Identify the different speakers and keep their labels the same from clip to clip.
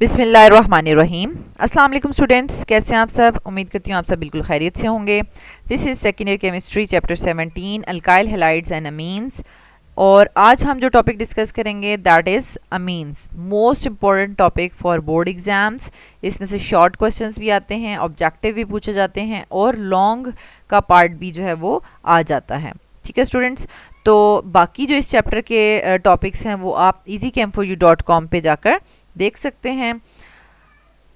Speaker 1: बिस्मिल्लाहिर्रहमानिर्रहीम। अस्सलाम वालेकुम स्टूडेंट्स, कैसे हैं आप सब। उम्मीद करती हूँ आप सब बिल्कुल खैरियत से होंगे। This is second year chemistry chapter 17 alkyl halides and amines. और आज हम जो टॉपिक डिस्कस करेंगे that is amines, most important topic for board exams. इसमें से शॉर्ट क्वेश्चंस भी आते हैं, ऑब्जेक्टिव भी पूछे जाते हैं और लॉन्ग का पार्ट भी जो है वो आ जाता है। ठीक है स्टूडेंट्स, तो बाकी जो इस चैप्टर के टॉपिक्स हैं वो आप easychem4u.com पे जाकर देख सकते हैं।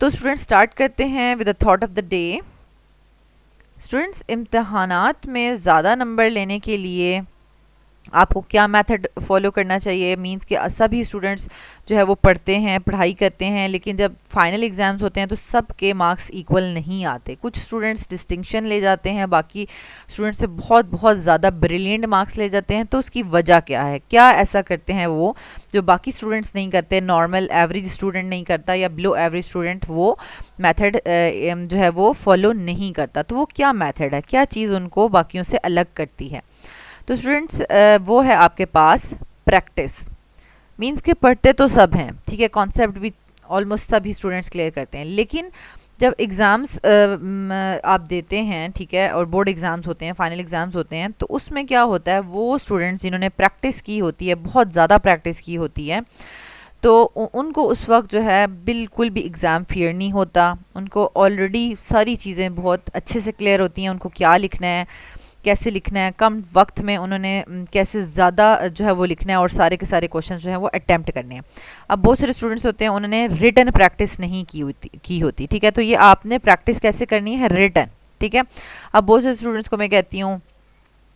Speaker 1: तो स्टूडेंट्स स्टार्ट करते हैं with the thought of the day. Students, इम्तहानात में ज़्यादा नंबर लेने के लिए आपको क्या मेथड फॉलो करना चाहिए। मींस कि सभी स्टूडेंट्स जो है वो पढ़ते हैं, पढ़ाई करते हैं, लेकिन जब फाइनल एग्ज़ाम्स होते हैं तो सब के मार्क्स इक्वल नहीं आते। कुछ स्टूडेंट्स डिस्टिंक्शन ले जाते हैं, बाकी स्टूडेंट्स से बहुत बहुत ज़्यादा ब्रिलियंट मार्क्स ले जाते हैं। तो उसकी वजह क्या है, क्या ऐसा करते हैं वो जो बाकी स्टूडेंट्स नहीं करते, नॉर्मल एवरेज स्टूडेंट नहीं करता या बिलो एवरेज स्टूडेंट वो मेथड जो है वो फॉलो नहीं करता। तो वो क्या मेथड है, क्या चीज़ उनको बाकियों से अलग करती है। तो स्टूडेंट्स वो है आपके पास प्रैक्टिस। मींस के पढ़ते तो सब हैं, ठीक है, कॉन्सेप्ट भी ऑलमोस्ट सभी स्टूडेंट्स क्लियर करते हैं, लेकिन जब एग्ज़ाम्स आप देते हैं, ठीक है, और बोर्ड एग्ज़ाम्स होते हैं, फाइनल एग्ज़ाम्स होते हैं, तो उसमें क्या होता है, वो स्टूडेंट्स जिन्होंने प्रैक्टिस की होती है, बहुत ज़्यादा प्रैक्टिस की होती है, तो उनको उस वक्त जो है बिल्कुल भी एग्ज़ाम फियर नहीं होता। उनको ऑलरेडी सारी चीज़ें बहुत अच्छे से क्लियर होती हैं, उनको क्या लिखना है, कैसे लिखना है, कम वक्त में उन्होंने कैसे ज़्यादा जो है वो लिखना है और सारे के सारे क्वेश्चन जो है वो अटैम्प्ट करने हैं। अब बहुत सारे स्टूडेंट्स होते हैं उन्होंने रिटन प्रैक्टिस नहीं की होती, ठीक है। तो ये आपने प्रैक्टिस कैसे करनी है, रिटन, ठीक है। अब बहुत सारे स्टूडेंट्स को मैं कहती हूँ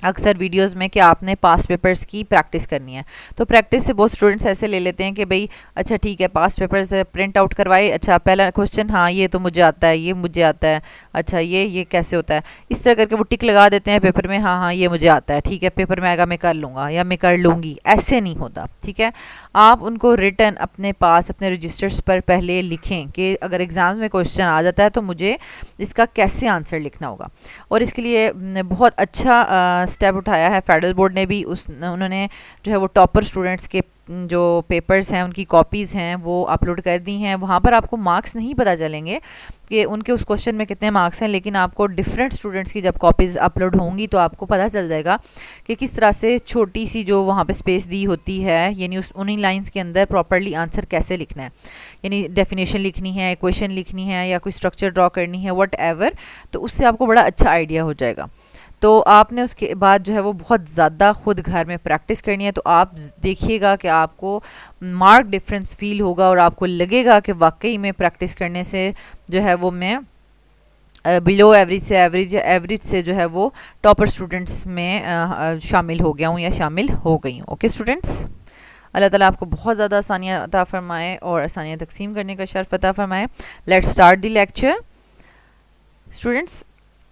Speaker 1: अक्सर वीडियोस में कि आपने पास्ट पेपर्स की प्रैक्टिस करनी है। तो प्रैक्टिस से बहुत स्टूडेंट्स ऐसे ले लेते हैं कि भाई अच्छा ठीक है, पास्ट पेपर्स प्रिंट आउट करवाए, अच्छा पहला क्वेश्चन हाँ ये तो मुझे आता है, ये मुझे आता है, अच्छा ये कैसे होता है, इस तरह करके वो टिक लगा देते हैं पेपर में, हाँ हाँ ये मुझे आता है, ठीक है, पेपर में आएगा मैं कर लूँगा या मैं कर लूँगी। ऐसे नहीं होता, ठीक है। आप उनको रिटन अपने पास अपने रजिस्टर्स पर पहले लिखें कि अगर एग्ज़ाम्स में क्वेश्चन आ जाता है तो मुझे इसका कैसे आंसर लिखना होगा। और इसके लिए बहुत अच्छा स्टेप उठाया है फेडरल बोर्ड ने भी। उन्होंने जो है वो टॉपर स्टूडेंट्स के जो पेपर्स हैं उनकी कॉपीज़ हैं वो अपलोड कर दी हैं। वहाँ पर आपको मार्क्स नहीं पता चलेंगे कि उनके उस क्वेश्चन में कितने मार्क्स हैं, लेकिन आपको डिफरेंट स्टूडेंट्स की जब कॉपीज़ अपलोड होंगी तो आपको पता चल जाएगा कि किस तरह से छोटी सी जो वहाँ पे स्पेस दी होती है, यानी उस उन्हीं लाइंस के अंदर प्रॉपरली आंसर कैसे लिखना है, यानी डेफिनेशन लिखनी है, इक्वेशन लिखनी है या कोई स्ट्रक्चर ड्रॉ करनी है, वट एवर। तो उससे आपको बड़ा अच्छा आइडिया हो जाएगा। तो आपने उसके बाद जो है वो बहुत ज़्यादा खुद घर में प्रैक्टिस करनी है। तो आप देखिएगा कि आपको मार्क डिफरेंस फील होगा और आपको लगेगा कि वाकई में प्रैक्टिस करने से जो है वो मैं बिलो एवरेज से एवरेज से जो है वो टॉपर स्टूडेंट्स में शामिल हो गया हूँ या शामिल हो गई हूँ। ओके स्टूडेंट्स, अल्लाह ताला आपको बहुत ज़्यादा आसानियाँ अता फरमाए और आसानियाँ तकसीम करने का शर्फ अता फरमाए। Let's start the lecture. Students,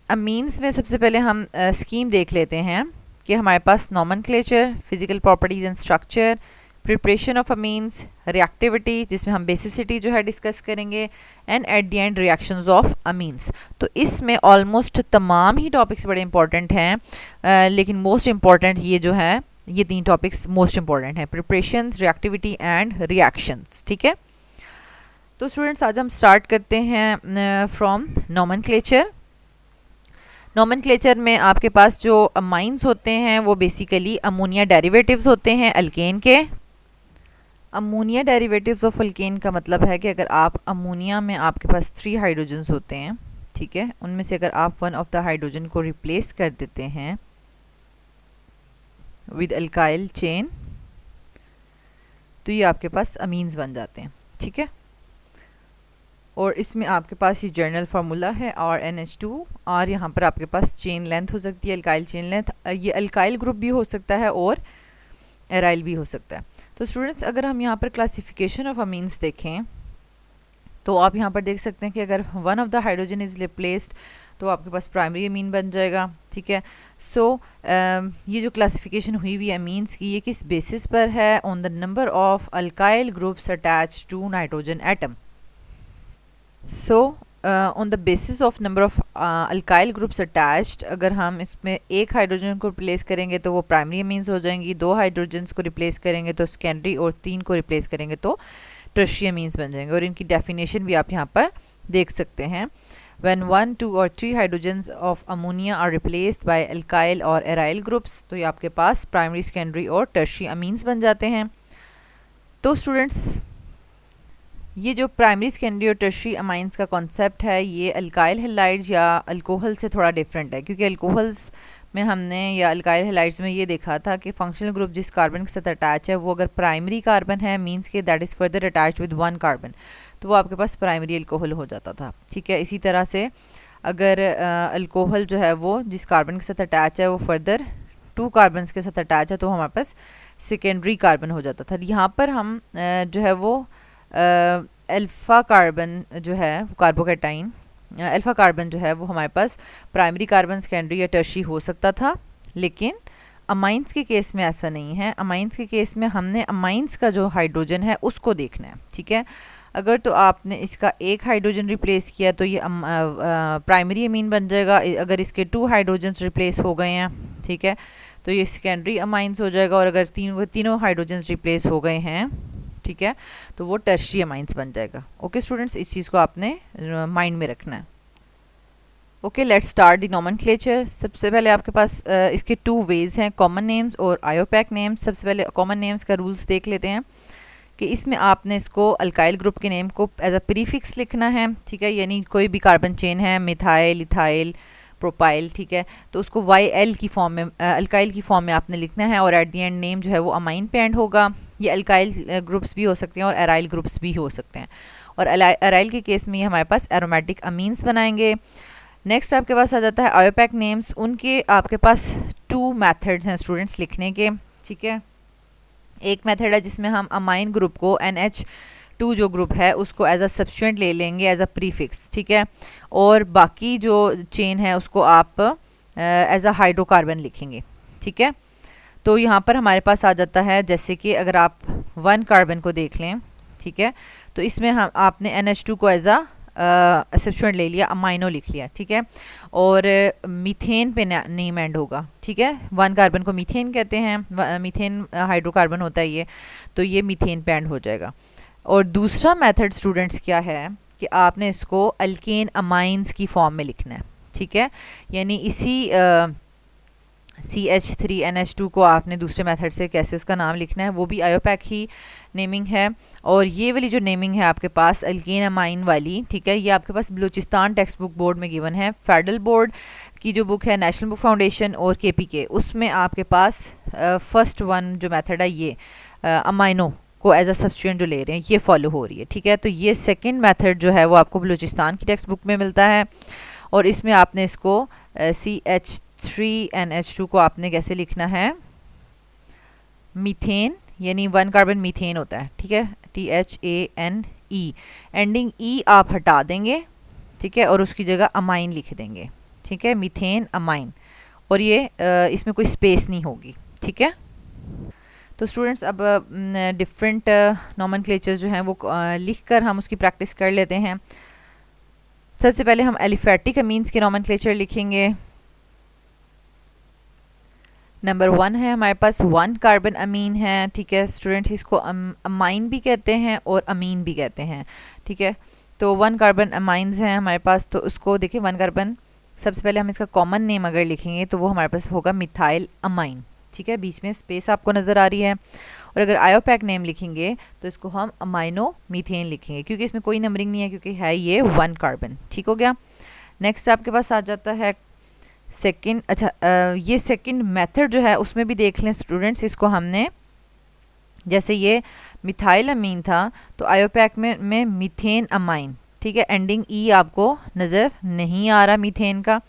Speaker 1: amines में सबसे पहले हम स्कीम देख लेते हैं कि हमारे पास nomenclature, physical properties and structure, preparation of amines, reactivity जिसमें हम बेसिसिटी जो है डिस्कस करेंगे, and at the end reactions of amines. तो इसमें ऑलमोस्ट तमाम ही टॉपिक्स बड़े इंपॉर्टेंट हैं, लेकिन मोस्ट इम्पॉर्टेंट ये जो है ये 3 टॉपिक्स मोस्ट इंपॉर्टेंट हैं, प्रिपरेशंस, रिएक्टिविटी एंड रिएक्शंस, ठीक है। तो स्टूडेंट्स आज हम स्टार्ट करते हैं फ्रॉम नॉमेनक्लेचर। नॉमेनक्लेचर में आपके पास जो अमाइंस होते हैं वो बेसिकली अमोनिया डेरिवेटिव्स होते हैं अल्केन के। अमोनिया डेरिवेटिव्स ऑफ अल्केन का मतलब है कि अगर आप अमोनिया में आपके पास 3 हाइड्रोजन्स होते हैं, ठीक है, उनमें से अगर आप वन ऑफ द हाइड्रोजन को रिप्लेस कर देते हैं विद अल्काइल चेन तो ये आपके पास अमीन्स बन जाते हैं, ठीक है। और इसमें आपके पास ये जनरल फार्मूला है RNH2 और यहाँ पर आपके पास चेन लेंथ हो सकती है, अल्काइल चेन लेंथ। ये अल्काइल ग्रुप भी हो सकता है और एराइल भी हो सकता है। तो स्टूडेंट्स अगर हम यहाँ पर क्लासिफिकेशन ऑफ अमीन्स देखें तो आप यहाँ पर देख सकते हैं कि अगर one of the hydrogen is replaced तो आपके पास प्राइमरी अमीन बन जाएगा, ठीक है। सो ये जो क्लासिफिकेशन हुई हुई अमीन्स की ये किस बेसिस पर है, on the number of alkyl groups attach to nitrogen atom. So on the basis of number of alkyl groups attached, अगर हम इसमें एक हाइड्रोजन को रिप्लेस करेंगे तो वो प्राइमरी अमीन्स हो जाएंगी, 2 हाइड्रोजन्स को रिप्लेस करेंगे तो सेकेंडरी, और 3 को रिप्लेस करेंगे तो टर्शियरी अमीन्स बन जाएंगे और इनकी डेफिनेशन भी आप यहाँ पर देख सकते हैं। When 1, 2 और 3 hydrogens of ammonia are replaced by alkyl और एराइल ग्रुप्स, तो ये आपके पास प्राइमरी, सेकेंडरी और टर्शियरी अमीन्स बन जाते हैं। तो स्टूडेंट्स, ये जो प्राइमरी, सेकेंडरी और टर्शियरी अमाइंस का कॉन्सेप्ट है, ये अल्काइल हैलाइड्स या अल्कोहल से थोड़ा डिफरेंट है, क्योंकि अल्कोहल्स में हमने या अल्काइल हैलाइड्स में ये देखा था कि फंक्शनल ग्रुप जिस कार्बन के साथ अटैच है वो अगर प्राइमरी कार्बन है, मींस के that is further attach with one carbon, तो वो आपके पास प्राइमरी अल्कोहल हो जाता था। ठीक है, इसी तरह से अगर अल्कोहल जो है वो जिस कार्बन के साथ अटैच है वो फर्दर 2 कार्बन के साथ अटैच है, तो हमारे पास सेकेंडरी कार्बन हो जाता था। यहाँ पर हम जो है वो अल्फ़ा कार्बन जो है वो कार्बोकैटाइन, अल्फ़ा कार्बन जो है वो हमारे पास प्राइमरी कार्बन, सेकेंडरी या टर्शियरी हो सकता था, लेकिन अमाइंस के केस में ऐसा नहीं है। अमाइंस के केस में हमने अमाइंस का जो हाइड्रोजन है उसको देखना है। ठीक है, अगर तो आपने इसका एक हाइड्रोजन रिप्लेस किया तो ये प्राइमरी अमीन बन जाएगा। अगर इसके 2 हाइड्रोजन्स रिप्लेस हो गए हैं, ठीक है, तो ये सेकेंडरी अमाइंस हो जाएगा। और अगर तीनों हाइड्रोजन्स रिप्लेस हो गए हैं, ठीक है, तो वो टर्शियरी अमाइंस बन जाएगा। ओके स्टूडेंट्स, इस चीज़ को आपने माइंड में रखना है। Okay, let's start the nomenclature. सबसे पहले आपके पास इसके 2 वेज हैं, कॉमन नेम्स और आयोपैक नेम्स। सबसे पहले कॉमन नेम्स का रूल्स देख लेते हैं कि इसमें आपने इसको अल्काइल ग्रुप के नेम को एज अ प्रीफिक्स लिखना है। ठीक है, यानी कोई भी कार्बन चेन है, मिथाइल, इथाइल, प्रोपाइल, ठीक है, तो उसको YL की फॉर्म में, अल्काइल की फॉर्म में आपने लिखना है और एट द एंड नेम जो है वो अमाइन पे एंड होगा। ये अल्काइल ग्रुप्स भी हो सकते हैं और एराइल ग्रुप्स भी हो सकते हैं, और एराइल के केस में ये हमारे पास एरोमेटिक अमीन्स बनाएंगे। नेक्स्ट आपके पास आ जाता है आयोपैक नेम्स। उनके आपके पास 2 मेथड्स हैं स्टूडेंट्स लिखने के। ठीक है, एक मेथड है जिसमें हम अमाइन ग्रुप को NH2 जो ग्रुप है उसको एज अ सब्स्टिट्यूएंट ले लेंगे एज अ प्रीफिक्स। ठीक है, और बाकी जो चेन है उसको आप एज अ हाइड्रोकार्बन लिखेंगे। ठीक है, तो यहाँ पर हमारे पास आ जाता है, जैसे कि अगर आप 1 कार्बन को देख लें, ठीक है, तो इसमें हम आपने NH2 को एज अ सब्स्टिट्यूएंट ले लिया, अमाइनो लिख लिया। ठीक है, और मीथेन पे नेम एंड होगा। ठीक है, 1 कार्बन को मीथेन कहते हैं, मीथेन हाइड्रोकार्बन होता है ये, तो ये मीथेन पे एंड हो जाएगा। और दूसरा मेथड स्टूडेंट्स क्या है कि आपने इसको अल्केन अमाइंस की फॉर्म में लिखना है। ठीक है, यानी इसी CH3NH2 को आपने दूसरे मेथड से कैसे उसका नाम लिखना है, वो भी आयोपैक ही नेमिंग है। और ये वाली जो नेमिंग है आपके पास अल्केन अमाइन वाली, ठीक है, ये आपके पास बलूचिस्तान टेक्स्ट बुक बोर्ड में गिवन है। फेडरल बोर्ड की जो बुक है, नेशनल बुक फाउंडेशन और KPK, उसमें आपके पास फर्स्ट वन जो मेथड है ये अमाइनो को एज अ सब्स्टिट्यूएंट जो ले रहे हैं ये फॉलो हो रही है। ठीक है, तो ये सेकेंड मेथड जो है वो आपको बलूचिस्तान की टेक्स्ट बुक में मिलता है, और इसमें आपने इसको CH3NH2 को आपने कैसे लिखना है, मीथेन, यानी 1 कार्बन मीथेन होता है। ठीक है, THANE, एंडिंग E आप हटा देंगे। ठीक है, और उसकी जगह अमाइन लिख देंगे। ठीक है, मीथेन अमाइन, और ये इसमें कोई स्पेस नहीं होगी। ठीक है, तो स्टूडेंट्स अब डिफरेंट नोमेनक्लेचर्स जो हैं वो लिख कर हम उसकी प्रैक्टिस कर लेते हैं। सबसे पहले हम एलिफेटिक अमीन्स के नोमेनक्लेचर लिखेंगे। नंबर 1 है हमारे पास 1 कार्बन अमीन है। ठीक है स्टूडेंट्स, इसको अमाइन भी कहते हैं और अमीन भी कहते हैं। ठीक है, तो 1 कार्बन अमाइंस हैं हमारे पास, तो उसको देखिए 1 कार्बन, सबसे पहले हम इसका कॉमन नेम अगर लिखेंगे तो वो हमारे पास होगा मिथाइल अमाइन। ठीक है, बीच में स्पेस आपको नज़र आ रही है। और अगर आयोपैक नेम लिखेंगे तो इसको हम अमाइनो मीथेन लिखेंगे, क्योंकि इसमें कोई नंबरिंग नहीं है, क्योंकि है ये 1 कार्बन। ठीक हो गया। नेक्स्ट आपके पास आ जाता है सेकंड। अच्छा, ये सेकंड मेथड जो है उसमें भी देख लें स्टूडेंट्स, इसको हमने, जैसे ये मिथाइल अमीन था तो आयोपैक में मीथेन अमाइन। ठीक है, एंडिंग E आपको नज़र नहीं आ रहा मीथेन का।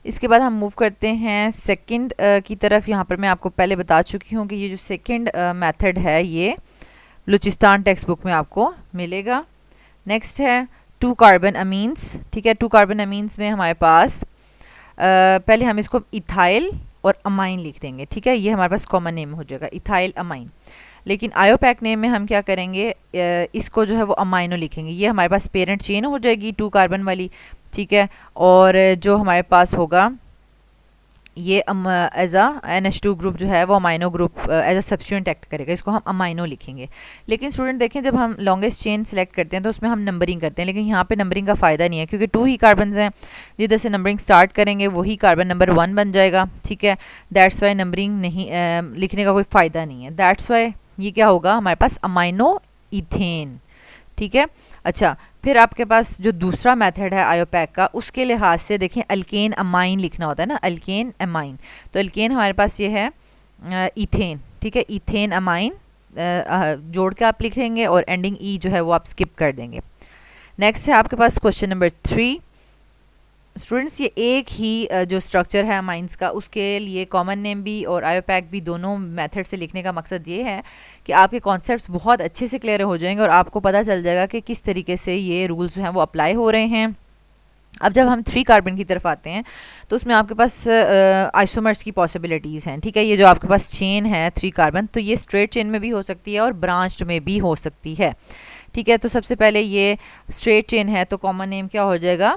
Speaker 1: इसके बाद हम मूव करते हैं सेकंड की तरफ। यहाँ पर मैं आपको पहले बता चुकी हूँ कि ये जो सेकंड मेथड है ये बलूचिस्तान टेक्स्ट बुक में आपको मिलेगा। नेक्स्ट है 2 कार्बन अमीन्स। ठीक है, 2 कार्बन अमीन्स में हमारे पास पहले हम इसको इथाइल और अमाइन लिख देंगे। ठीक है, ये हमारे पास कॉमन नेम हो जाएगा इथाइल अमाइन। लेकिन आयोपैक नेम में हम क्या करेंगे, इसको जो है वो अमाइनो लिखेंगे। ये हमारे पास पेरेंट चेन हो जाएगी 2 कार्बन वाली। ठीक है, और जो हमारे पास होगा ये एज अ NH2 ग्रुप जो है वो amino group as a substituent act करेगा, इसको हम अमाइनो लिखेंगे। लेकिन स्टूडेंट देखें, जब हम लॉन्गेस्ट चेन सेलेक्ट करते हैं तो उसमें हम नंबरिंग करते हैं, लेकिन यहाँ पे नंबरिंग का फ़ायदा नहीं है क्योंकि 2 ही कार्बन हैं। जिधर से नंबरिंग स्टार्ट करेंगे वही कार्बन नंबर 1 बन जाएगा, ठीक है। दैट्स वाई नंबरिंग नहीं लिखने का कोई फ़ायदा नहीं है। दैट्स वाई ये क्या होगा हमारे पास अमाइनो इथेन, ठीक है। अच्छा, फिर आपके पास जो दूसरा मेथड है आयोपैक का, उसके लिहाज से देखें अल्केन अमाइन लिखना होता है ना, अल्केन अमाइन। तो अल्केन हमारे पास ये है इथेन, ठीक है, इथेन अमाइन जोड़ के आप लिखेंगे और एंडिंग ई जो है वो आप स्किप कर देंगे। नेक्स्ट है आपके पास क्वेश्चन नंबर 3। स्टूडेंट्स, ये एक ही जो स्ट्रक्चर है अमाइंस का, उसके लिए कॉमन नेम भी और आयोपैक भी दोनों मेथड से लिखने का मकसद ये है कि आपके कॉन्सेप्ट्स बहुत अच्छे से क्लियर हो जाएंगे और आपको पता चल जाएगा कि किस तरीके से ये रूल्स जो हैं वो अप्लाई हो रहे हैं। अब जब हम 3 कार्बन की तरफ आते हैं तो उसमें आपके पास आइसोमर्स की पॉसिबिलिटीज़ हैं, ठीक है। ये जो आपके पास चेन है 3 कार्बन, तो ये स्ट्रेट चेन में भी हो सकती है और ब्रांच्ड में भी हो सकती है, ठीक है। तो सबसे पहले ये स्ट्रेट चेन है तो कॉमन नेम क्या हो जाएगा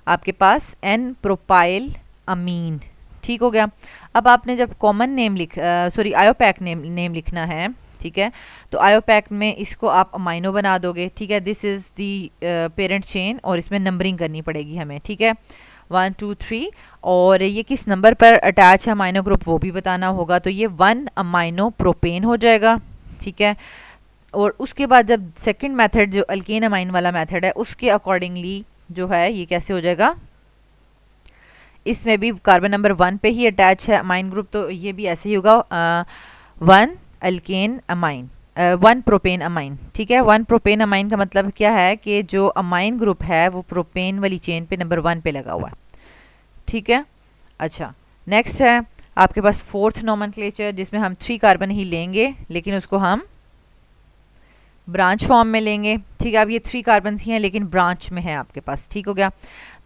Speaker 1: आपके पास N प्रोपाइल अमीन, ठीक हो गया। अब आपने जब कॉमन नेम आयोपैक नेम लिखना है, ठीक है, तो आयोपैक में इसको आप अमाइनो बना दोगे, ठीक है। This is the parent chain और इसमें नंबरिंग करनी पड़ेगी हमें, ठीक है, 1 2 3। और ये किस नंबर पर अटैच है अमाइनो ग्रुप वो भी बताना होगा, तो ये 1 अमाइनो प्रोपेन हो जाएगा, ठीक है। और उसके बाद जब सेकेंड मेथड जो अल्केन अमाइन वाला मेथड है उसके अकॉर्डिंगली जो है ये कैसे हो जाएगा, इसमें भी कार्बन नंबर 1 पे ही अटैच है अमाइन ग्रुप, तो ये भी ऐसे ही होगा 1 अल्केन अमाइन 1 प्रोपेन अमाइन, ठीक है। 1 प्रोपेन अमाइन का मतलब क्या है कि जो अमाइन ग्रुप है वो प्रोपेन वाली चेन पे नंबर 1 पे लगा हुआ है, ठीक है। अच्छा, नेक्स्ट है आपके पास फोर्थ नोमेनक्लेचर, जिसमें हम 3 कार्बन ही लेंगे लेकिन उसको हम ब्रांच फॉर्म में लेंगे, ठीक है। अब ये 3 कार्बन ही हैं लेकिन ब्रांच में है आपके पास, ठीक हो गया।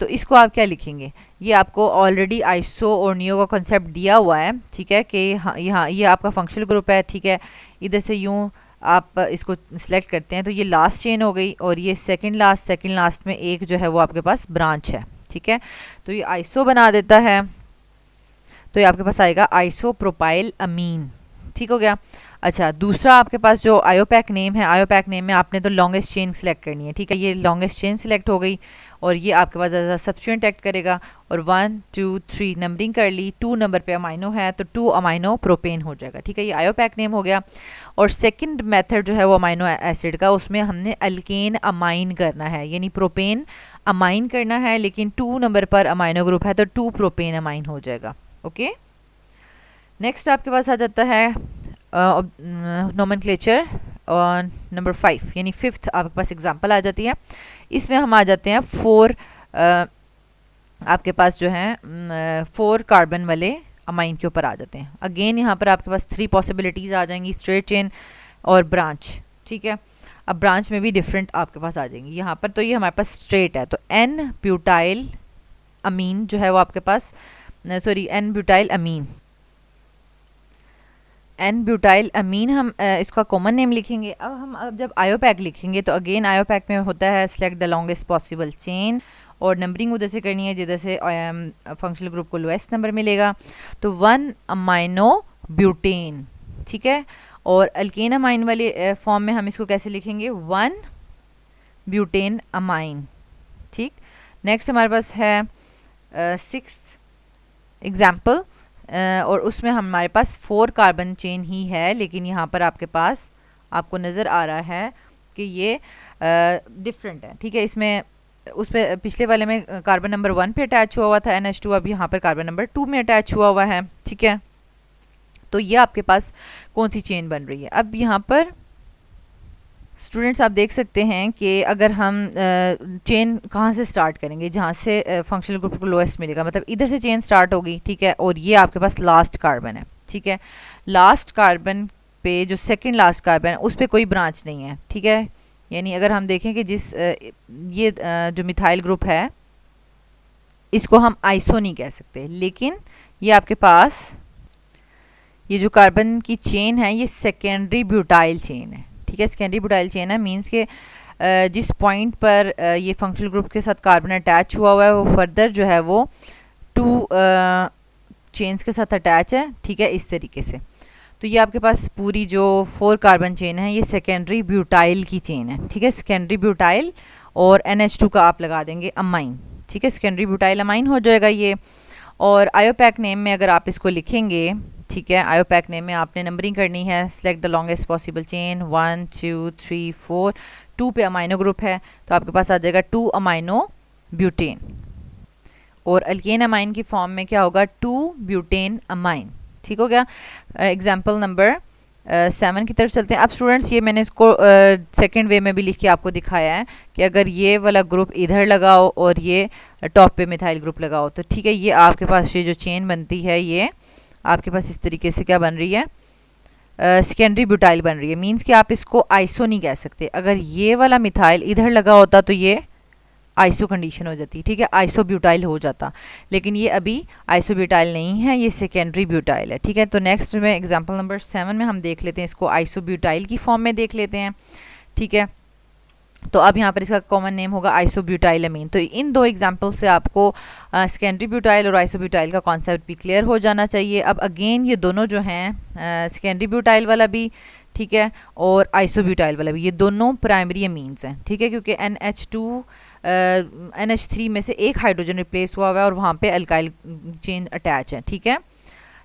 Speaker 1: तो इसको आप क्या लिखेंगे, ये आपको ऑलरेडी आइसो और नियो का कॉन्सेप्ट दिया हुआ है, ठीक है, कि यहाँ ये आपका फंक्शनल ग्रुप है, ठीक है। इधर से यूँ आप इसको सिलेक्ट करते हैं तो ये लास्ट चेन हो गई और ये सेकेंड लास्ट में एक जो है वो आपके पास ब्रांच है, ठीक है। तो ये आइसो बना देता है, तो ये आपके पास आएगा आइसो प्रोपाइल अमीन, ठीक हो गया। अच्छा, दूसरा आपके पास जो आयोपैक नेम है, आयोपैक नेम में आपने तो लॉन्गेस्ट चेन सेलेक्ट करनी है, ठीक है। ये लॉन्गेस्ट चेन सेलेक्ट हो गई और ये आपके पास सब्स्टिट्यूएंट एक्ट करेगा और 1 2 3 नंबरिंग कर ली, 2 नंबर पे अमाइनो है तो 2 अमाइनो प्रोपेन हो जाएगा, ठीक है। ये आयोपैक नेम हो गया। और सेकंड मेथड जो है वो अमाइनो एसिड का, उसमें हमने अल्केन अमाइन करना है, यानी प्रोपेन अमाइन करना है, लेकिन 2 नंबर पर अमाइनो ग्रुप है तो 2 प्रोपेन अमाइन हो जाएगा, ओके। नेक्स्ट आपके पास आ जाता है नोमेनक्लेचर नंबर 5, यानी 5th आपके पास एग्जांपल आ जाती है। इसमें हम आ जाते हैं 4 आपके पास जो है 4 कार्बन वाले अमाइन के ऊपर आ जाते हैं। अगेन यहाँ पर आपके पास 3 पॉसिबिलिटीज़ आ जाएंगी, स्ट्रेट चेन और ब्रांच, ठीक है। अब ब्रांच में भी डिफरेंट आपके पास आ जाएंगी। यहाँ पर तो ये हमारे पास स्ट्रेट है तो N ब्यूटाइल अमीन जो है वो आपके पास N ब्यूटाइल अमीन, N ब्यूटाइल अमीन हम इसका कॉमन नेम लिखेंगे। अब जब आयोपैक लिखेंगे तो अगेन आयोपैक में होता है select the longest possible chain और नंबरिंग उधर से करनी है जिधर से फंक्शनल ग्रुप को लोएस्ट नंबर मिलेगा, तो 1 अमाइनो ब्यूटेन, ठीक है। और अल्केन अमाइन वाले फॉर्म में हम इसको कैसे लिखेंगे, 1 ब्यूटेन अमाइन, ठीक। नेक्स्ट हमारे पास है 6th एग्जाम्पल और उसमें हमारे पास 4 कार्बन चेन ही है, लेकिन यहाँ पर आपके पास आपको नज़र आ रहा है कि ये डिफरेंट है, ठीक है। इसमें उस पे पिछले वाले में कार्बन नंबर 1 पे अटैच हुआ हुआ था NH2, अब यहाँ पर कार्बन नंबर 2 में अटैच हुआ हुआ है, ठीक है। तो ये आपके पास कौन सी चेन बन रही है। अब यहाँ पर स्टूडेंट्स आप देख सकते हैं कि अगर हम चेन कहाँ से स्टार्ट करेंगे, जहाँ से फंक्शनल ग्रुप को लोएस्ट मिलेगा, मतलब इधर से चेन स्टार्ट होगी, ठीक है। और ये आपके पास लास्ट कार्बन है, ठीक है। लास्ट कार्बन पे जो सेकंड लास्ट कार्बन है उस पर कोई ब्रांच नहीं है, ठीक है। यानी अगर हम देखें कि ये जो मिथाइल ग्रुप है इसको हम आइसो नहीं कह सकते, लेकिन ये आपके पास ये जो कार्बन की चेन है ये सेकेंडरी ब्यूटाइल चेन है, ठीक है। सेकेंडरी ब्यूटाइल चेन है मींस के जिस पॉइंट पर ये फंक्शनल ग्रुप के साथ कार्बन अटैच हुआ हुआ है वो फर्दर जो है वो 2 चेन्स के साथ अटैच है, ठीक है, इस तरीके से। तो ये आपके पास पूरी जो 4 कार्बन चेन है ये सेकेंडरी ब्यूटाइल की चेन है, ठीक है, सेकेंडरी ब्यूटाइल और NH2 का आप लगा देंगे अमाइन, ठीक है, सेकेंडरी ब्यूटाइल अमाइन हो जाएगा ये। और आयोपैक नेम में अगर आप इसको लिखेंगे, ठीक है, आयोपैक नेम में आपने नंबरिंग करनी है, select the longest possible chain 1 2 3 4, 2 पे अमाइनो ग्रुप है तो आपके पास आ जाएगा 2 अमाइनो ब्यूटेन। और अल्केन अमाइन की फॉर्म में क्या होगा, 2 ब्यूटेन अमाइन, ठीक हो गया। एग्जाम्पल नंबर 7 की तरफ चलते हैं। अब स्टूडेंट्स ये मैंने इसको सेकंड वे में भी लिख के आपको दिखाया है कि अगर ये वाला ग्रुप इधर लगाओ और ये टॉप पे मिथाइल ग्रुप लगाओ तो ठीक है, ये आपके पास ये जो चेन बनती है ये आपके पास इस तरीके से क्या बन रही है, सेकेंडरी ब्यूटाइल बन रही है। मीन्स कि आप इसको आइसो नहीं कह सकते। अगर ये वाला मिथाइल इधर लगा होता तो ये आइसो कंडीशन हो जाती, ठीक है, आइसो ब्यूटाइल हो जाता, लेकिन ये अभी आइसो ब्यूटाइल नहीं है, ये सेकेंडरी ब्यूटाइल है, ठीक है। तो नेक्स्ट में एग्जांपल नंबर 7 में हम देख लेते हैं, इसको आइसो ब्यूटाइल की फॉर्म में देख लेते हैं, ठीक है। तो अब यहाँ पर इसका कॉमन नेम होगा आइसोब्यूटाइल अमीन। तो इन दो एग्जांपल से आपको सेकेंडरी ब्यूटाइल और आइसोब्यूटाइल का कॉन्सेप्ट भी क्लियर हो जाना चाहिए। अब अगेन ये दोनों जो हैं सेकेंडरी ब्यूटाइल वाला भी, ठीक है, और आइसोब्यूटाइल वाला भी, ये दोनों प्राइमरी अमीन्स हैं, ठीक है, क्योंकि NH3 में से एक हाइड्रोजन रिप्लेस हुआ हुआ है और वहाँ पे अल्काइल चेन अटैच है, ठीक है।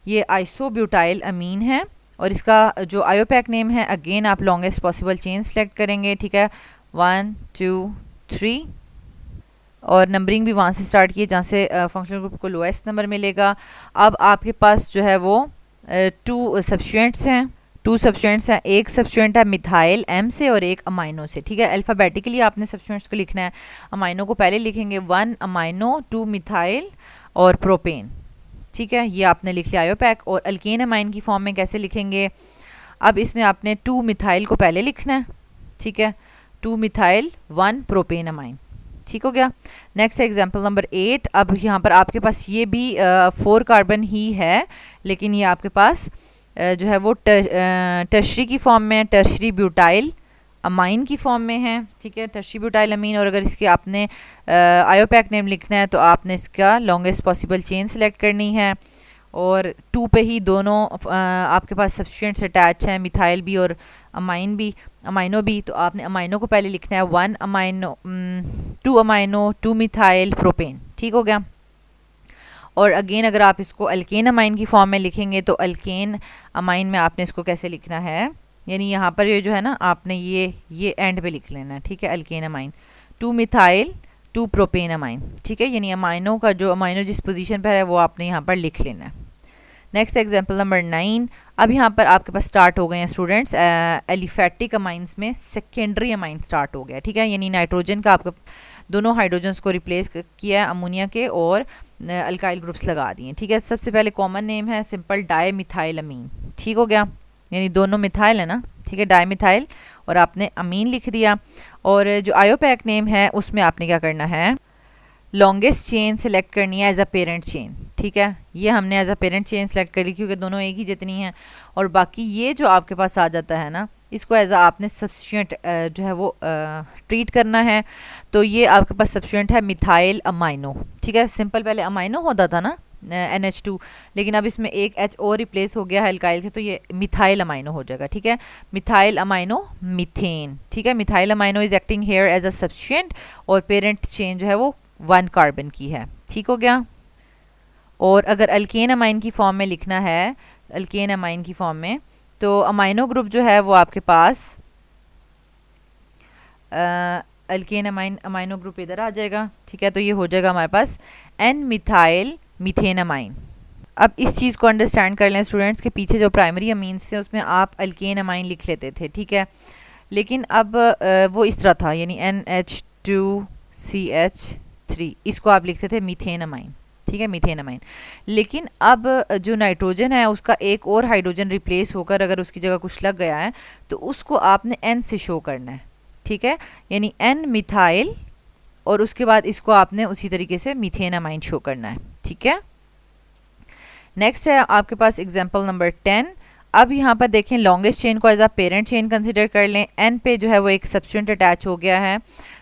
Speaker 1: ये आइसोब्यूटाइल अमीन है और इसका जो आयोपैक नेम है अगेन आप लॉन्गेस्ट पॉसिबल चेन सेलेक्ट करेंगे, ठीक है, 1 2 3 और नंबरिंग भी वहाँ से स्टार्ट किए जहाँ से फंक्शनल ग्रुप को लोएस्ट नंबर मिलेगा। अब आपके पास जो है वो 2 सब्स्टिट्यूएंट्स हैं, 2 सब्स्टिट्यूएंट्स हैं, एक सब्स्टिट्यूएंट है मिथाइल M से और एक अमाइनो से, ठीक है। अल्फ़ाबेटिकली आपने सब्स्टिट्यूएंट्स को लिखना है, अमाइनो को पहले लिखेंगे, 1 अमाइनो 2 मिथाइल और प्रोपेन, ठीक है, ये आपने लिख लिया आयोपैक। और अल्केन अमाइन की फॉर्म में कैसे लिखेंगे, अब इसमें आपने 2 मिथाइल को पहले लिखना है, ठीक है, 2 मिथाइल 1 प्रोपेन अमाइन, ठीक हो गया। Next example number 8। अब यहाँ पर आपके पास ये भी 4 कार्बन ही है, लेकिन ये आपके पास जो है वो टर्शरी की फॉर्म में, टर्शरी ब्यूटाइल अमाइन की फॉर्म में है, ठीक है, टर्शरी ब्यूटाइल अमीन। और अगर इसके आपने आयोपैक नेम लिखना है तो आपने इसका लॉन्गेस्ट पॉसिबल चेन सेलेक्ट करनी है और 2 पे ही दोनों आपके पास सब्स्टिट्यूएंट्स अटैच हैं, मिथाइल भी और अमाइन भी, अमाइनो भी। तो आपने अमाइनो को पहले लिखना है, 1 अमाइनो 2 अमाइनो 2 मिथाइल प्रोपेन, ठीक हो गया। और अगेन अगर आप इसको अल्केन अमाइन की फॉर्म में लिखेंगे तो अल्केन अमाइन में आपने इसको कैसे लिखना है, यानी यहाँ पर ये जो है ना आपने ये एंड पे लिख लेना है, ठीक है, alkane amine 2 methyl 2 propane amine, ठीक है, यानी अमाइनो का जो अमाइनो जिस पोजीशन पर है वो आपने यहाँ पर लिख लेना है। Next example number 9। अब यहाँ पर आपके पास स्टार्ट हो गए हैं स्टूडेंट्स एलिफेटिक अमाइंस में सेकेंडरी अमाइन स्टार्ट हो गया, ठीक है, यानी नाइट्रोजन का आपका दोनों हाइड्रोजन्स को रिप्लेस किया है अमोनिया के और अल्काइल ग्रुप्स लगा दिए, ठीक है। सबसे पहले कॉमन नेम है सिंपल डाई मिथाइल अमीन, ठीक हो गया, यानी दोनों मिथाइल है ना, ठीक है, डाई मिथाइल और आपने अमीन लिख दिया। और जो आयोपैक नेम है उसमें आपने क्या करना है, लॉन्गेस्ट चेन सेलेक्ट करनी है एज अ पेरेंट चेन, ठीक है, ये हमने as a parent chain select करी क्योंकि दोनों एक ही जितनी हैं। और बाकी ये जो आपके पास आ जाता है ना, इसको एज अ आपने सब्स्टिट्यूएंट जो है वो ट्रीट करना है। तो ये आपके पास सब्स्टिट्यूएंट है मिथाइल अमाइनो, ठीक है, सिंपल पहले अमाइनो होता था ना NH2, लेकिन अब इसमें एक H और रिप्लेस हो गया है अल्काइल से तो ये मिथाइल अमाइनो हो जाएगा, ठीक है, मिथाइल अमाइनो मीथेन, ठीक है। Methyl amino is acting here as a substituent और पेरेंट चेन जो है वो 1 कार्बन की है, ठीक हो गया। और अगर अल्केन अमाइन की फॉर्म में लिखना है, अल्केन अमाइन की फॉर्म में, तो अमाइनो ग्रुप जो है वो आपके पास अल्केन अमाइनो ग्रुप इधर आ जाएगा, ठीक है, तो ये हो जाएगा हमारे पास N मिथाइल मीथेन अमाइन। अब इस चीज़ को अंडरस्टैंड कर लें स्टूडेंट्स के पीछे जो प्राइमरी अमीन्स थे उसमें आप अल्केन अमाइन लिख लेते थे, ठीक है, लेकिन अब वो इस तरह था, यानी NH2CH3 इसको आप लिखते थे मीथेन अमाइन, ठीक है, मीथेन अमाइन। लेकिन अब जो नाइट्रोजन है उसका एक और हाइड्रोजन रिप्लेस होकर अगर उसकी जगह कुछ लग गया है तो उसको आपने N से शो करना है, ठीक है, यानी N मिथाइल और उसके बाद इसको आपने उसी तरीके से मीथेन अमाइन शो करना है, ठीक है। नेक्स्ट है आपके पास एग्जाम्पल नंबर 10। अब यहाँ पर देखें लॉन्गेस्ट चेन को as a parent chain consider कर लें, N पे जो है वो एक सब्स्टिट्यूएंट अटैच हो गया है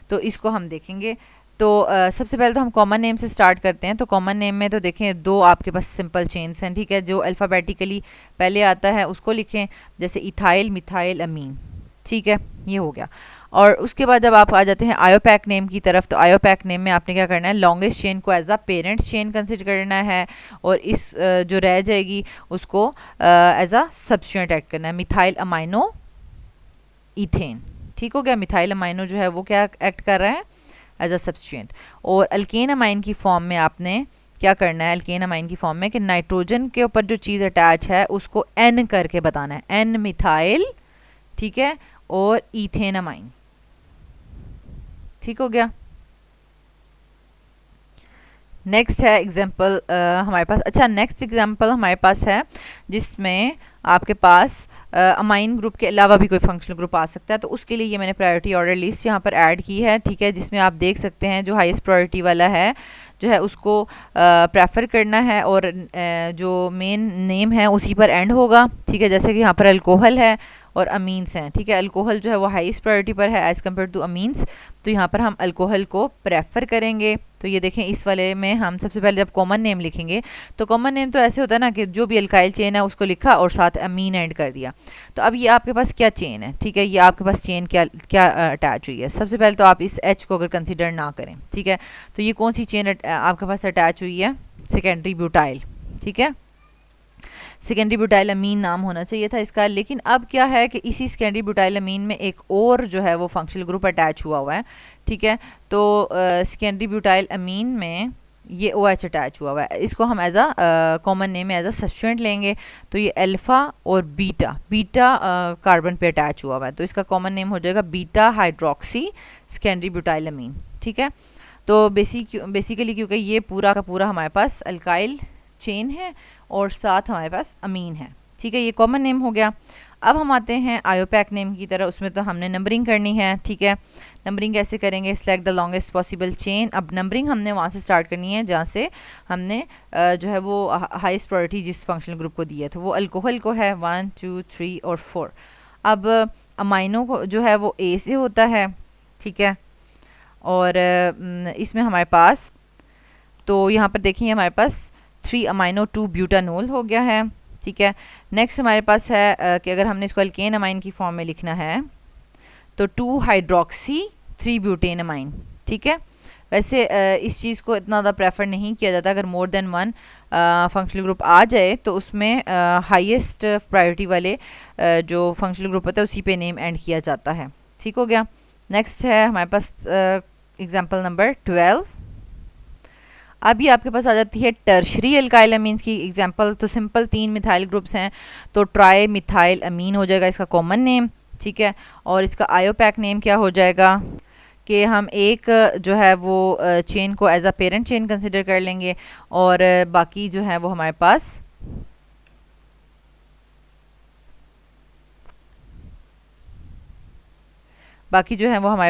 Speaker 1: तो इसको हम देखेंगे। तो सबसे पहले तो हम कॉमन नेम से स्टार्ट करते हैं। तो कॉमन नेम में तो देखें दो आपके पास सिंपल चेन्स हैं, ठीक है। जो अल्फ़ाबेटिकली पहले आता है उसको लिखें, जैसे इथाइल, मिथाइल, अमीन, ठीक है, ये हो गया। और उसके बाद जब आप आ जाते हैं आयोपैक नेम की तरफ, तो आयोपैक नेम में आपने क्या करना है, लॉन्गेस्ट चेन को as a parent chain consider करना है, और इस जो रह जाएगी उसको एज अ सब्स्टिट्यूएंट ऐड करना है, मिथाइल अमाइनो इथेन, ठीक हो गया। मिथाइल अमाइनो जो है वो क्या एक्ट कर रहा है, एज अ सब्स्टिट्यूएंट। और अल्केन अमाइन की फॉर्म में आपने क्या करना है, अल्केन अमाइन की फॉर्म में कि नाइट्रोजन के ऊपर जो चीज़ अटैच है उसको एन करके बताना है, एन मिथाइल, ठीक है, और इथेन अमाइन, ठीक हो गया। नेक्स्ट है एग्जाम्पल हमारे पास, अच्छा नेक्स्ट एग्जाम्पल हमारे पास है जिसमें आपके पास अमाइन ग्रुप के अलावा भी कोई फंक्शनल ग्रुप आ सकता है। तो उसके लिए ये मैंने प्रायोरिटी ऑर्डर लिस्ट यहाँ पर ऐड की है, ठीक है, जिसमें आप देख सकते हैं जो हाईएस्ट प्रायोरिटी वाला है जो है उसको प्रेफर करना है, और जो मेन नेम है उसी पर एंड होगा, ठीक है। जैसे कि यहाँ पर अल्कोहल है और अमीन्स हैं, ठीक है। अल्कोहल जो है वो हाईएस्ट प्रायोरिटी पर है एज़ कम्पेयर टू अमीन्स, तो यहाँ पर हम अल्कोहल को प्रेफर करेंगे। तो ये देखें इस वाले में हम सबसे पहले जब कॉमन नेम लिखेंगे, तो कॉमन नेम तो ऐसे होता है ना कि जो भी अल्काइल चेन है उसको लिखा और साथ अमीन ऐड कर दिया। तो अब ये आपके पास क्या चेन है, ठीक है, ये आपके पास चेन क्या क्या अटैच हुई है। सबसे पहले तो आप इस एच को अगर कंसिडर ना करें, ठीक है, तो ये कौन सी चेन आपके पास अटैच हुई है, सेकेंडरी ब्यूटाइल, ठीक है। सेकेंडरी ब्यूटाइल अमीन नाम होना चाहिए था इसका, लेकिन अब क्या है कि इसी सेकेंडरी ब्यूटाइल अमीन में एक और जो है वो फंक्शनल ग्रुप अटैच हुआ हुआ है, ठीक है। तो सेकेंडरी ब्यूटाइल अमीन में ये OH अटैच हुआ हुआ है, इसको हम एज अ कॉमन नेम में एज अ सब्स्टिट्यूएंट लेंगे। तो ये अल्फ़ा और बीटा, बीटा कार्बन पे अटैच हुआ हुआ है, तो इसका कॉमन नेम हो जाएगा बीटा हाइड्रोक्सी सेकेंडरी ब्यूटाइल अमीन, ठीक है। तो बेसिकली क्योंकि ये पूरा का पूरा हमारे पास अल्काइल चेन है और साथ हमारे पास अमीन है, ठीक है, ये कॉमन नेम हो गया। अब हम आते हैं आयोपैक नेम की तरह, उसमें तो हमने नंबरिंग करनी है, ठीक है। नंबरिंग कैसे करेंगे, select the longest possible chain. अब नंबरिंग हमने वहाँ से स्टार्ट करनी है जहाँ से हमने जो है वो हाईएस्ट प्रायोरिटी जिस फंक्शनल ग्रुप को दी है, तो वो अल्कोहल को है 1 2 3 और 4। अब अमाइनो को जो है वो A से होता है, ठीक है, और इसमें हमारे पास तो यहाँ पर देखिए हमारे पास 3 अमाइनो 2 ब्यूटानोल हो गया है, ठीक है। नेक्स्ट हमारे पास है कि अगर हमने इसको अल्केन अमाइन की फॉर्म में लिखना है तो 2 हाइड्रोक्सी 3 ब्यूटेन अमाइन, ठीक है। वैसे इस चीज़ को इतना ज़्यादा प्रेफर नहीं किया जाता, अगर more than one functional group आ जाए तो उसमें हाईएस्ट प्रायोरिटी वाले जो फंक्शनल ग्रुप होता है उसी पे नेम एंड किया जाता है, ठीक हो गया। नेक्स्ट है हमारे पास एग्जाम्पल नंबर 12। अभी आपके पास आ जाती है टर्शरी अल्काइल अमीन्स की एग्जांपल। तो सिंपल 3 मिथाइल ग्रुप्स हैं, तो ट्राई मिथाइल अमीन हो जाएगा इसका कॉमन नेम, ठीक है। और इसका आयोपैक नेम क्या हो जाएगा कि हम एक जो है वो चेन को as a parent chain consider कर लेंगे, और बाकी जो है वो हमारे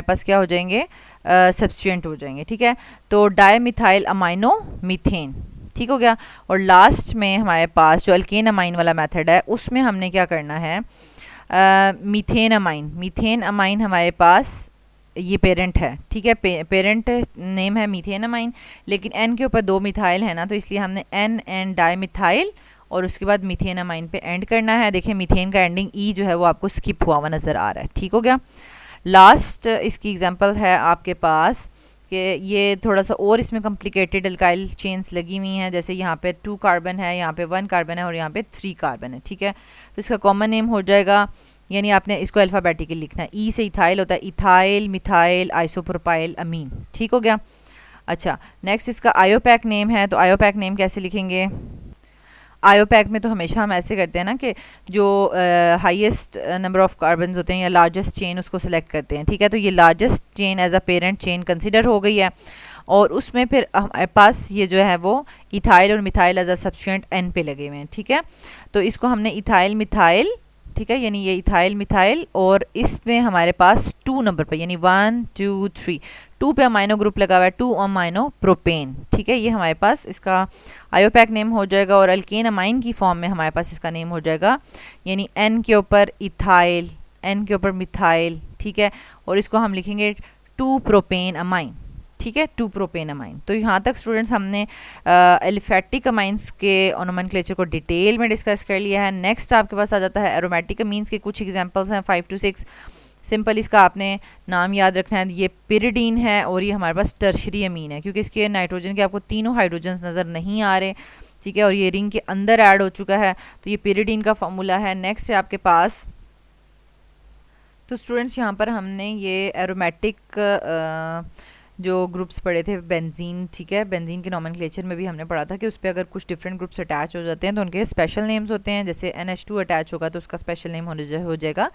Speaker 1: पास क्या हो जाएंगे, सब्स्टिट्यूएंट हो जाएंगे, ठीक है। तो डाई मिथाइल अमाइनो मीथेन, ठीक हो गया। और लास्ट में हमारे पास जो अल्केन अमाइन वाला मेथड है उसमें हमने क्या करना है, मीथेन अमाइन हमारे पास ये पेरेंट है, ठीक है, पेरेंट नेम है मीथेन अमाइन, लेकिन एन के ऊपर 2 मिथाइल है ना, तो इसलिए हमने एन डाई मिथाइल और उसके बाद मीथेन अमाइन पे एंड करना है। देखिए मीथेन का एंडिंग ई जो है वो आपको स्किप हुआ हुआ नज़र आ रहा है, ठीक हो गया। लास्ट इसकी एग्जांपल है आपके पास कि ये थोड़ा सा और इसमें कॉम्प्लिकेटेड अल्काइल चेन्स लगी हुई हैं, जैसे यहाँ पे 2 कार्बन है, यहाँ पे 1 कार्बन है और यहाँ पे 3 कार्बन है, ठीक है। तो इसका कॉमन नेम हो जाएगा, यानी आपने इसको अल्फ़ाबेटिकली लिखना है, ई से इथाइल होता है, इथाइल मिथाइल आइसोप्रोपाइल अमीन, ठीक हो गया। अच्छा नेक्स्ट इसका आयोपैक नेम है, तो आयोपैक नेम कैसे लिखेंगे, आयोपैक में तो हमेशा हम ऐसे करते हैं ना कि जो हाईएस्ट नंबर ऑफ कार्बन्स होते हैं या लार्जेस्ट चेन उसको सिलेक्ट करते हैं, ठीक है। तो ये largest chain as a parent chain consider हो गई है, और उसमें फिर हमारे पास ये जो है वो इथाइल और methyl as a substituent N पे लगे हुए हैं, ठीक है। तो इसको हमने इथाइल मिथाइल, ठीक है, यानी ये इथाइल मिथाइल, और इसमें हमारे पास 2 नंबर पर यानी 1 2 3 2 पे अमाइनो ग्रुप लगा हुआ है, 2 अमाइनो प्रोपेन, ठीक है। ये हमारे पास इसका आयोपैक नेम हो जाएगा, और अल्केन अमाइन की फॉर्म में हमारे पास इसका नेम हो जाएगा, यानी एन के ऊपर इथाइल, एन के ऊपर मिथाइल, ठीक है, और इसको हम लिखेंगे 2 प्रोपेन अमाइन, ठीक है, 2 प्रोपेन अमाइन। तो यहाँ तक स्टूडेंट्स हमने एलिफेटिक अमाइंस के नोमेनक्लेचर को डिटेल में डिस्कस कर लिया है। नेक्स्ट आपके पास आ जाता है एरोमेटिक अमीन्स के कुछ एग्जांपल्स हैं 5 to 6। सिंपल इसका आपने नाम याद रखना है, ये पिरिडीन है और ये हमारे पास टर्शरी अमीन है, क्योंकि इसके नाइट्रोजन के आपको तीनों हाइड्रोजन्स नज़र नहीं आ रहे, ठीक है, और ये रिंग के अंदर ऐड हो चुका है, तो ये पिरिडीन का फार्मूला है। नेक्स्ट है आपके पास, तो स्टूडेंट्स यहाँ पर हमने ये एरोमेटिक जो ग्रुप्स पढ़े थे बेंजीन, ठीक है, बेंजीन के नोमेनक्लेचर में भी हमने पढ़ा था कि उस पर अगर कुछ डिफरेंट ग्रुप्स अटैच हो जाते हैं तो उनके स्पेशल नेम्स होते हैं। जैसे NH2 अटैच होगा तो उसका स्पेशल नेम हो जाएगा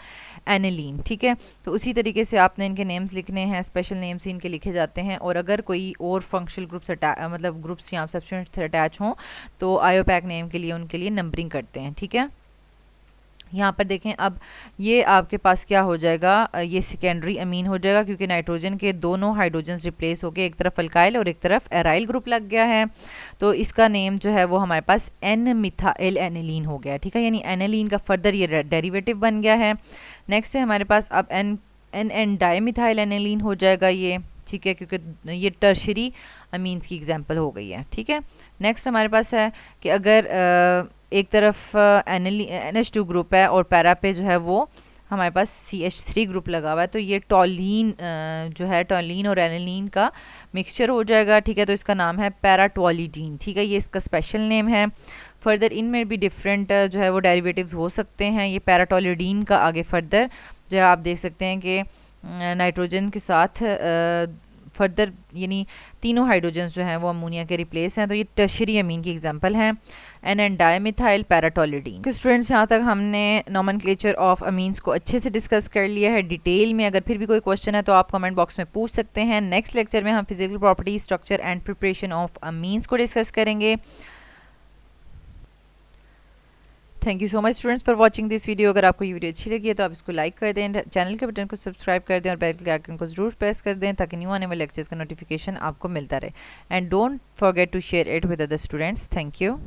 Speaker 1: एनिलीन, ठीक है। तो उसी तरीके से आपने इनके नेम्स लिखने हैं, स्पेशल नेम्स इनके लिखे जाते हैं। और अगर कोई और फंक्शनल ग्रुप्स मतलब ग्रुप्स यहाँ सब्स्टिट्यूएंट्स अटैच हों तो आयोपैक नेम के लिए उनके लिए नंबरिंग करते हैं, ठीक है। यहाँ पर देखें, अब ये आपके पास क्या हो जाएगा, ये सेकेंडरी अमीन हो जाएगा, क्योंकि नाइट्रोजन के दोनों हाइड्रोजन्स रिप्लेस हो गए, एक तरफ अल्काइल और एक तरफ एराइल ग्रुप लग गया है। तो इसका नेम जो है वो हमारे पास एन मिथाइल एनिलीन हो गया, ठीक है, यानी एनिलीन का फर्दर ये डेरिवेटिव बन गया है। नेक्स्ट है हमारे पास अब एन डाईमिथाइल एनिलीन हो जाएगा ये, ठीक है, क्योंकि ये टर्शरी अमीन्स की एग्जांपल हो गई है, ठीक है। नेक्स्ट हमारे पास है कि अगर एक तरफ NH2 ग्रुप है और पैरा पे जो है वो हमारे पास CH3 ग्रुप लगा हुआ है, तो ये टॉलीन जो है, टॉलीन और एनिलीन का मिक्सचर हो जाएगा, ठीक है। तो इसका नाम है पैराटोलिडीन, ठीक है, ये इसका स्पेशल नेम है। फर्दर इनमें भी डिफरेंट जो है वो डेरिवेटिव्स हो सकते हैं। ये पैराटोलिडीन का आगे फर्दर जो है आप देख सकते हैं कि नाइट्रोजन के साथ फर्दर यानी तीनों हाइड्रोजन्स जो हैं वो अमोनिया के रिप्लेस हैं, तो ये टर्शरी अमीन की एग्जांपल हैं, एन डाईमिथाइल पैराटोलिडीन। स्टूडेंट्स यहाँ तक हमने नोमेनक्लेचर ऑफ अमीन्स को अच्छे से डिस्कस कर लिया है डिटेल में। अगर फिर भी कोई क्वेश्चन है तो आप कमेंट बॉक्स में पूछ सकते हैं। नेक्स्ट लेक्चर में हम physical property, structure and preparation of amines को डिस्कस करेंगे। Thank you so much students for watching this video. अगर आपको ये वीडियो अच्छी लगी है तो आप इसको लाइक कर दें, चैनल के बटन को सब्सक्राइब कर दें और बेल के आइकन को जरूर प्रेस कर दें ताकि न्यू आने वाले लेक्चर्स का नोटिफिकेशन आपको मिलता रहे। And don't forget to share it with other students. Thank you.